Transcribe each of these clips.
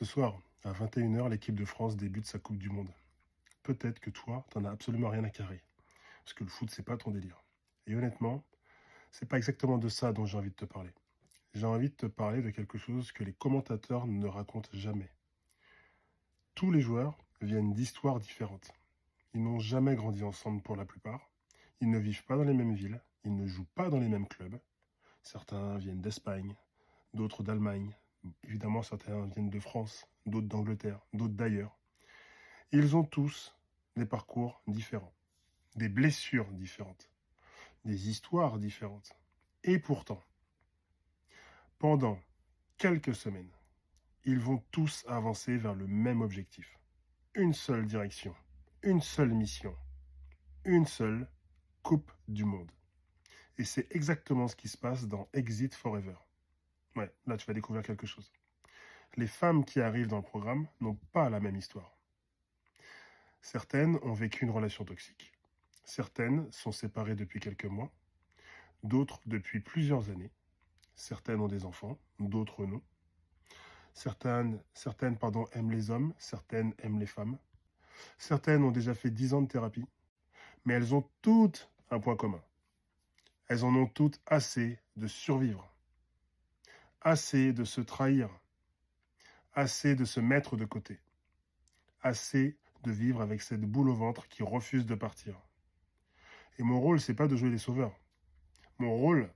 Ce soir, à 21 h, l'équipe de France débute sa Coupe du Monde. Peut-être que toi, t'en as absolument rien à carrer, parce que le foot, c'est pas ton délire. Et honnêtement, c'est pas exactement de ça dont j'ai envie de te parler. J'ai envie de te parler de quelque chose que les commentateurs ne racontent jamais. Tous les joueurs viennent d'histoires différentes. Ils n'ont jamais grandi ensemble pour la plupart. Ils ne vivent pas dans les mêmes villes. Ils ne jouent pas dans les mêmes clubs. Certains viennent d'Espagne, d'autres d'Allemagne. Évidemment, certains viennent de France, d'autres d'Angleterre, d'autres d'ailleurs. Ils ont tous des parcours différents, des blessures différentes, des histoires différentes. Et pourtant, pendant quelques semaines, ils vont tous avancer vers le même objectif. Une seule direction, une seule mission, une seule Coupe du Monde. Et c'est exactement ce qui se passe dans Exit Forever. Ouais, là tu vas découvrir quelque chose. Les femmes qui arrivent dans le programme n'ont pas la même histoire. Certaines ont vécu une relation toxique. Certaines sont séparées depuis quelques mois. D'autres depuis plusieurs années. Certaines ont des enfants, d'autres non. Certaines aiment les hommes, certaines aiment les femmes. Certaines ont déjà fait 10 ans de thérapie. Mais elles ont toutes un point commun. Elles en ont toutes assez de survivre. Assez de se trahir. Assez de se mettre de côté. Assez de vivre avec cette boule au ventre qui refuse de partir. Et mon rôle, c'est pas de jouer les sauveurs. Mon rôle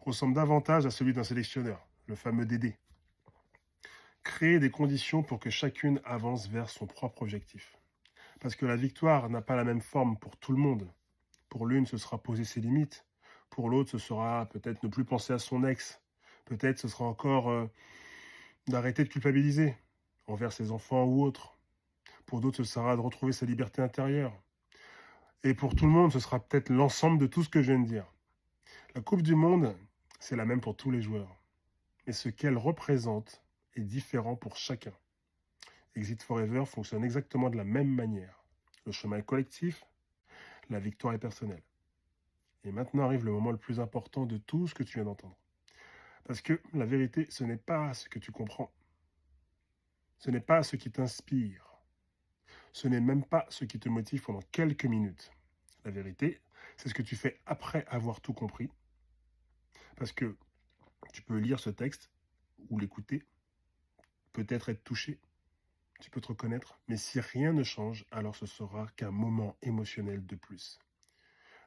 ressemble davantage à celui d'un sélectionneur, le fameux Dédé. Créer des conditions pour que chacune avance vers son propre objectif. Parce que la victoire n'a pas la même forme pour tout le monde. Pour l'une, ce sera poser ses limites. Pour l'autre, ce sera peut-être ne plus penser à son ex. Peut-être ce sera encore d'arrêter de culpabiliser envers ses enfants ou autres. Pour d'autres, ce sera de retrouver sa liberté intérieure. Et pour tout le monde, ce sera peut-être l'ensemble de tout ce que je viens de dire. La Coupe du Monde, c'est la même pour tous les joueurs. Mais ce qu'elle représente est différent pour chacun. Exit Forever fonctionne exactement de la même manière. Le chemin est collectif, la victoire est personnelle. Et maintenant arrive le moment le plus important de tout ce que tu viens d'entendre. Parce que la vérité, ce n'est pas ce que tu comprends. Ce n'est pas ce qui t'inspire. Ce n'est même pas ce qui te motive pendant quelques minutes. La vérité, c'est ce que tu fais après avoir tout compris. Parce que tu peux lire ce texte ou l'écouter, peut-être être touché, tu peux te reconnaître, mais si rien ne change, alors ce sera qu'un moment émotionnel de plus.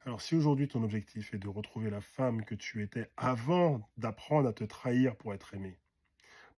Alors si aujourd'hui ton objectif est de retrouver la femme que tu étais avant d'apprendre à te trahir pour être aimé,